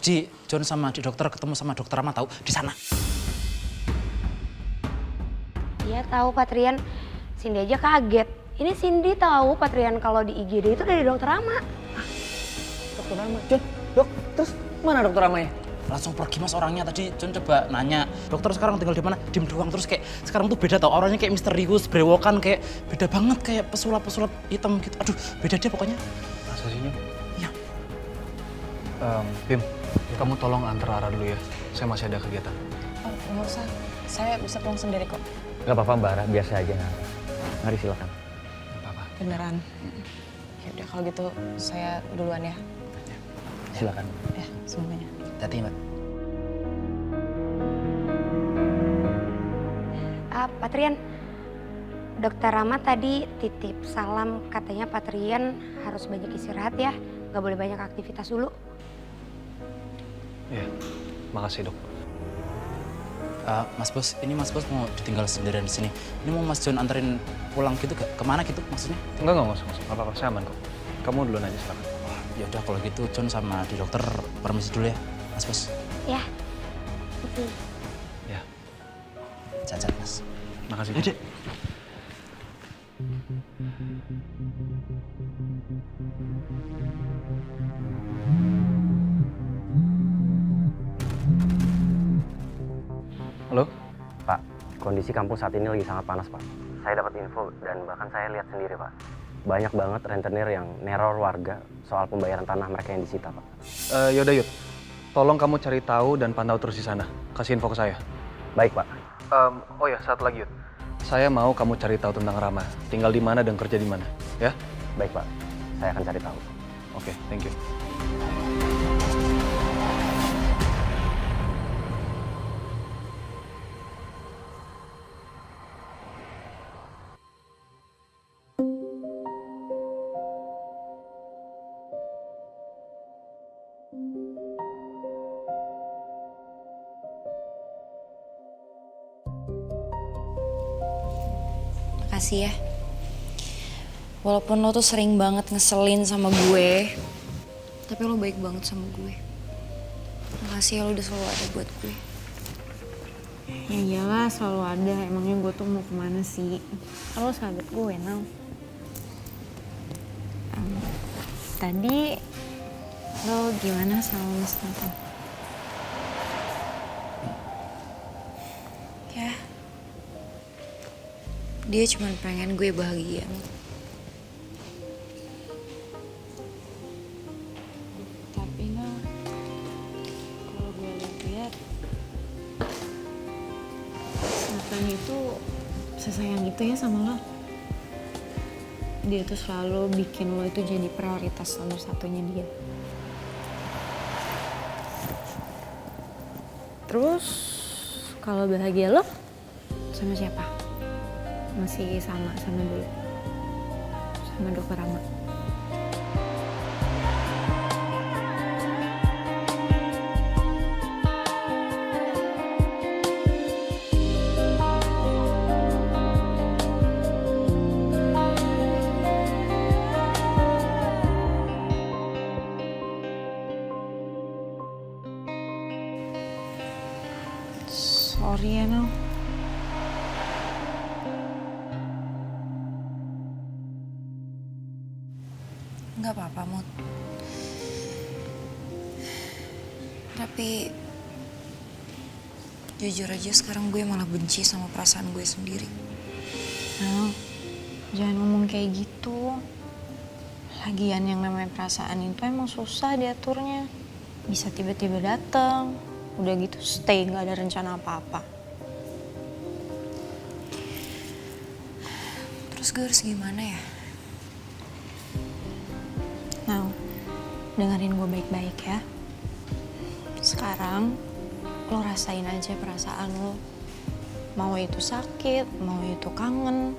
Tadi John sama di dokter ketemu sama dokter Rama tahu di sana. Iya tahu Patrian, Cindy aja kaget. Ini Cindy tahu Patrian kalau di IGD itu dari dokter Rama. Dokter Rama, John, dok, terus mana dokter Ramanya? Langsung pergi mas orangnya. Tadi John coba nanya, dokter sekarang tinggal di mana? Diem doang. Terus kayak sekarang tuh beda tau, orangnya kayak misterius, brewokan, kayak beda banget, kayak pesulap-pesulap hitam gitu. Aduh, beda dia pokoknya. Masa sih, Nyok? Iya. Bim, kamu tolong antar Ara dulu ya. Saya masih ada kegiatan. Oh, nggak usah. Saya bisa pulang sendiri kok. Gak apa-apa Mbak Ara, biar saya aja. Mari silakan. Gak apa-apa. Beneran. Ya udah kalau gitu saya duluan ya. Silakan. Ya, semuanya. Hati mbak. Patrian, dokter Rama tadi titip salam katanya Patrian harus banyak istirahat ya. Gak boleh banyak aktivitas dulu. Iya, makasih dok. Mas Bos, ini Mas Bos mau ditinggal sendirian di sini. Ini mau Mas John anterin pulang gitu gak? Kemana gitu maksudnya? Enggak usah. Gak apa-apa, saya aman kok. Kamu duluan aja silakan. Ya udah kalau gitu John sama di dokter permisi dulu ya, Mas Bos. Ya. Ya, Cacat Mas. makasih. Dek. Halo? Pak, kondisi kampus saat ini lagi sangat panas Pak. Saya dapat info dan bahkan saya lihat sendiri Pak. Banyak banget rentenir yang neror warga soal pembayaran tanah mereka yang disita Pak. Yaudah Yud, tolong kamu cari tahu dan pantau terus di sana. Kasih info ke saya. Baik Pak. Oh ya, satu lagi Yud. Saya mau kamu cari tahu tentang Rama. Tinggal di mana dan kerja di mana, ya? Baik Pak, saya akan cari tahu. Oke, thank you. Makasih ya. Walaupun lo tuh sering banget ngeselin sama gue, tapi lo baik banget sama gue. Makasih ya lo udah selalu ada buat gue. Ya iyalah selalu ada, emangnya gue tuh mau kemana sih? Lo sahabat gue, Nal. Tadi lo gimana sama Mas Nathan? Ya, dia cuma pengen gue bahagia. Tapi Nal, kalau gue lihat Nathan itu sesayang itu ya sama lo. Dia tuh selalu bikin lo itu jadi prioritas nomor satunya dia. Terus kalau bahagia lo sama siapa? Masih sama dulu? Sama dokter Rama? Sorry ya, Nal. Nggak apa-apa, Mut. Tapi jujur aja sekarang gue malah benci sama perasaan gue sendiri. Nal, jangan ngomong kayak gitu. Lagian yang namanya perasaan itu emang susah diaturnya. Bisa tiba-tiba datang, udah gitu stay, nggak ada rencana apa-apa. Terus gue harus gimana ya? Nah, dengerin gue baik-baik ya. Sekarang lo rasain aja perasaan lo. Mau itu sakit, mau itu kangen.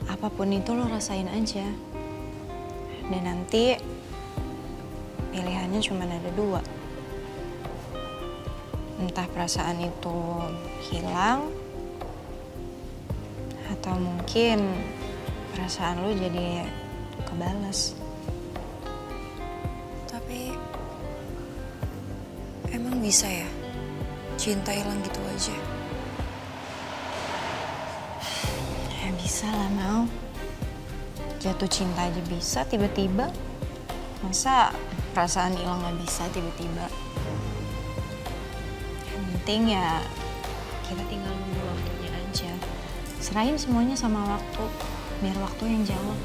Apapun itu lo rasain aja. Dan nanti pilihannya cuma ada dua. Entah perasaan itu hilang, atau mungkin perasaan lo jadi kebalas. Tapi Emang bisa ya? Cinta hilang gitu aja. Ya bisa lah, Mau. Jatuh cinta aja bisa tiba-tiba. Masa perasaan hilang gak bisa tiba-tiba? Yang penting ya kita tinggal nunggu waktunya aja. Serahin semuanya sama waktu, biar waktu yang jawab.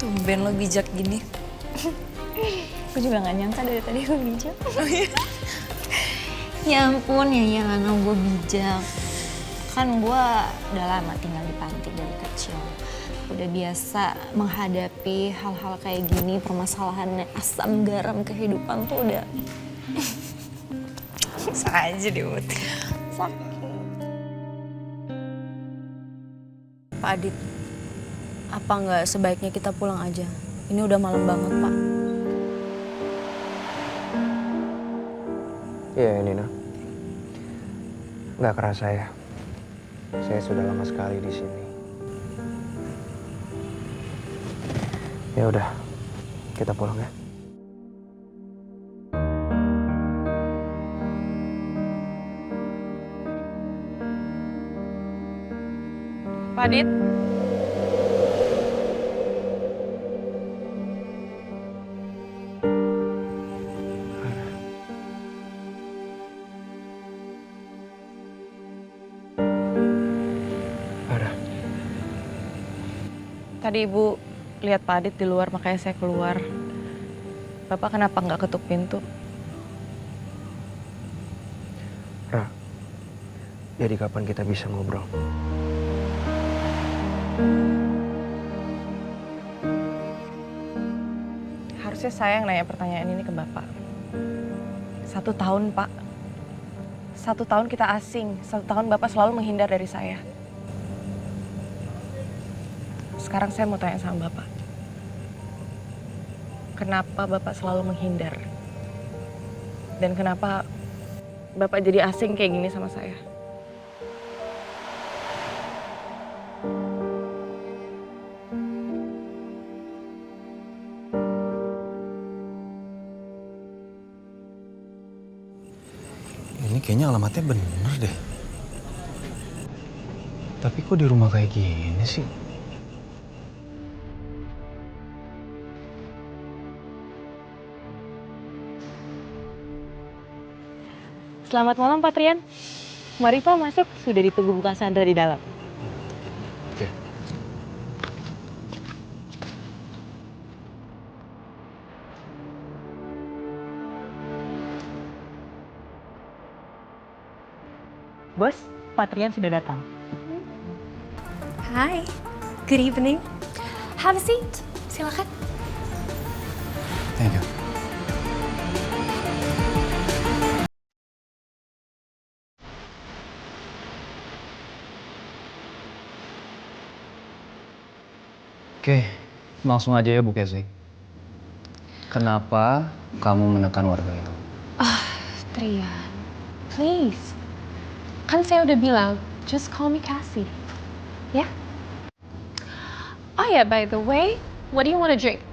Tumben lo bijak gini. Aku juga gak nyangka dari tadi gue bijak. Ya ampun, ya Lana, gue bijak. Kan gue udah lama tinggal di panti dari kecil. Udah biasa menghadapi hal-hal kayak gini, permasalahan asam garam kehidupan tuh udah... Bisa aja deh, Bud. Sakit. Pak Adit, apa nggak sebaiknya kita pulang aja? Ini udah malam banget, Pak. Iya, Nina. Nggak kerasa ya. Saya sudah lama sekali di sini. Ya udah, kita pulang ya. Pak Adit. Ada. Tadi Ibu lihat Pak Adit di luar, makanya saya keluar. Bapak kenapa nggak ketuk pintu? Ra, jadi kapan kita bisa ngobrol? Harusnya saya yang nanya pertanyaan ini ke Bapak. 1 tahun, Pak. 1 tahun kita asing. 1 tahun Bapak selalu menghindar dari saya. Sekarang saya mau tanya sama Bapak. Kenapa Bapak selalu menghindar? Dan kenapa Bapak jadi asing kayak gini sama saya? Ini kayaknya alamatnya bener deh. Tapi kok di rumah kayak gini sih? Selamat malam, Pak Trian. Mari Pak masuk, sudah ditunggu Bu Cassandra di dalam. Oke. Bos, Pak Trian sudah datang. Hi, good evening. Have a seat. Silakan. Thank you. Oke, langsung aja ya Bu Casey. Kenapa kamu menekan warga itu? Trian, please. Kan saya udah bilang, just call me Cassie. Ya? Oh yeah, by the way, what do you want to drink?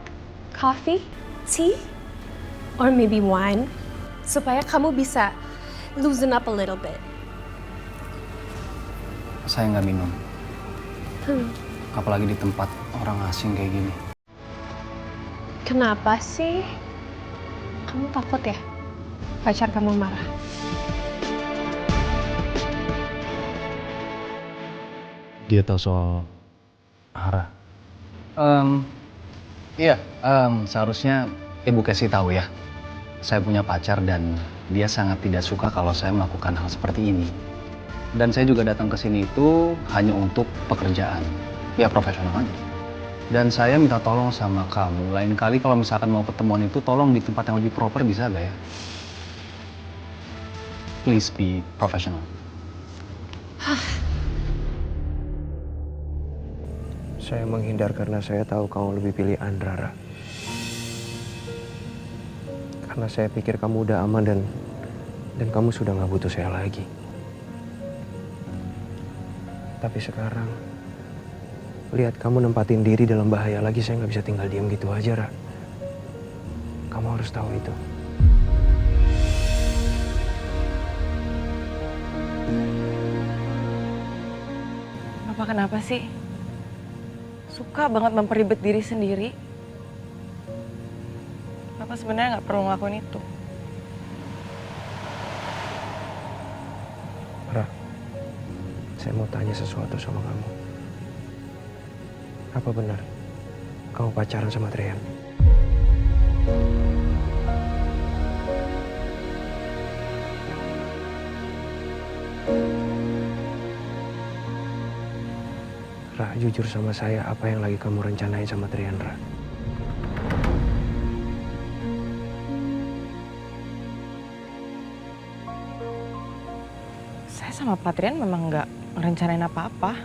Coffee? Tea? Or maybe wine? Supaya kamu bisa loosen up a little bit. Saya nggak minum. Apalagi di tempat orang asing kayak gini. Kenapa sih? Kamu takut ya? Pacar kamu marah? Dia tahu soal Hara. Iya, seharusnya Ibu Casey tahu ya. Saya punya pacar dan dia sangat tidak suka kalau saya melakukan hal seperti ini. Dan saya juga datang ke sini itu hanya untuk pekerjaan. Ya profesional aja. Dan saya minta tolong sama kamu, lain kali kalau misalkan mau ketemuan itu tolong di tempat yang lebih proper, bisa gak ya? Please be professional. Saya menghindar karena saya tahu kamu lebih pilih Andra, Ra. Karena saya pikir kamu udah aman dan kamu sudah gak butuh saya lagi. Tapi sekarang, lihat kamu nempatin diri dalam bahaya lagi, saya nggak bisa tinggal diam gitu aja, Ra. Kamu harus tahu itu. Bapak kenapa sih? Suka banget memperibet diri sendiri. Bapak sebenarnya nggak perlu ngelakuin itu. Ra, saya mau tanya sesuatu sama kamu. Apa benar kamu pacaran sama Trian? Ra, jujur sama saya, apa yang lagi kamu rencanain sama Trian, Ra? Saya sama Patrian memang nggak ngerencanain apa-apa.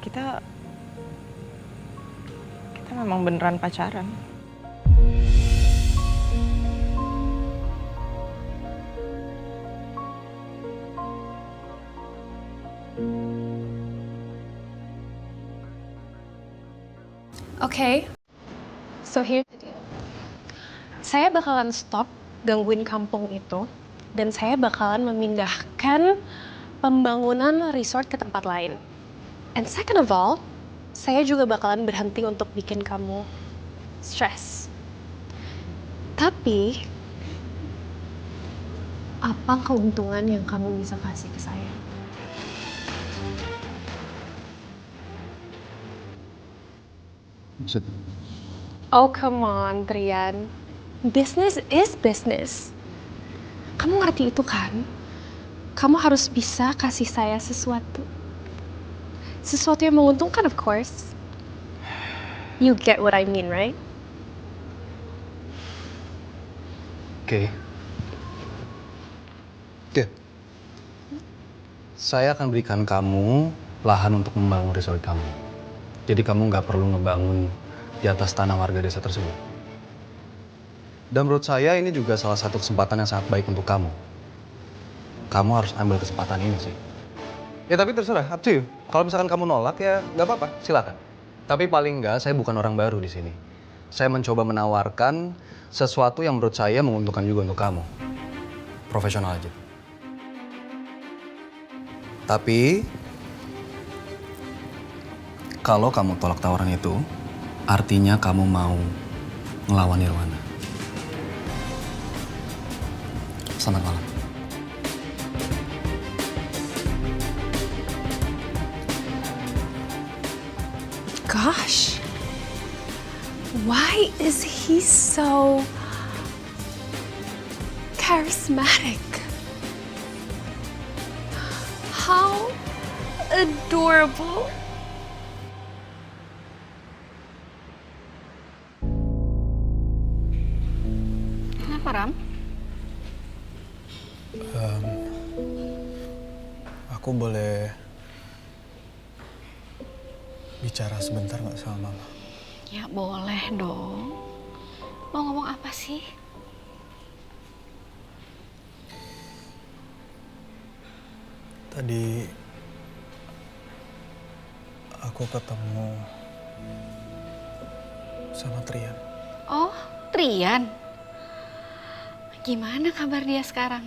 Kita memang beneran pacaran. Okay, so here's the deal. Saya bakalan stop gangguin kampung itu, dan saya bakalan memindahkan pembangunan resort ke tempat lain. And second of all, saya juga bakalan berhenti untuk bikin kamu stres. Tapi, apa keuntungan yang kamu bisa kasih ke saya? Maksud, Oh, come on, Trian. Business is business. Kamu ngerti itu kan? Kamu harus bisa kasih saya sesuatu. Sesuatu yang menguntungkan, of course. You get what I mean, right? oke. Oke. Saya akan berikan kamu lahan untuk membangun resort kamu. Jadi kamu nggak perlu ngebangun di atas tanah warga desa tersebut. Dan menurut saya ini juga salah satu kesempatan yang sangat baik untuk kamu. Kamu harus ambil kesempatan ini sih. Ya tapi terserah, up to you. Kalau misalkan kamu nolak ya nggak apa-apa, silakan. Tapi paling nggak, saya bukan orang baru di sini. Saya mencoba menawarkan sesuatu yang menurut saya menguntungkan juga untuk kamu. Profesional aja. Tapi kalau kamu tolak tawaran itu, artinya kamu mau ngelawan Nirwana. Selamat malam. Gosh. Why is he so charismatic? How adorable. Kenapa, Ram? Aku boleh bicara sebentar nggak sama Mama? Ya boleh dong. Mau ngomong apa sih? Tadi aku ketemu sama Trian. Oh, Trian. Gimana kabar dia sekarang?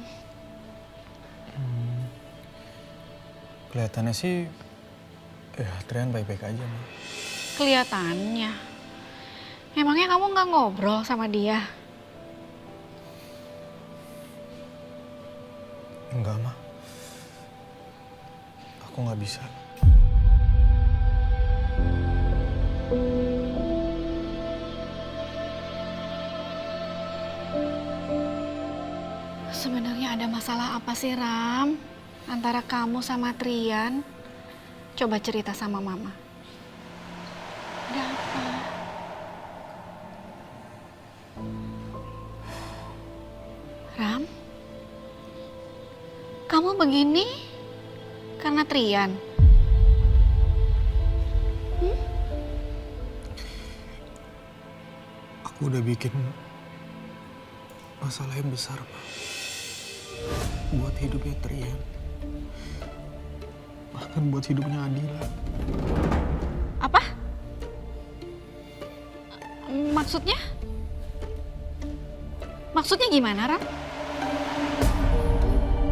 Kelihatannya sih, ya Trian baik-baik aja, Ma. Kelihatannya. Emangnya kamu nggak ngobrol sama dia? Enggak, Ma. Aku nggak bisa. Sebenarnya ada masalah apa sih, Ram? Antara kamu sama Trian? Coba cerita sama Mama. Ada apa? Ram? Kamu begini karena Trian? Aku udah bikin masalah yang besar, Ma. Buat hidupnya Trian. Bahkan buat hidupnya Adila. Apa? Maksudnya? Maksudnya gimana, Ram?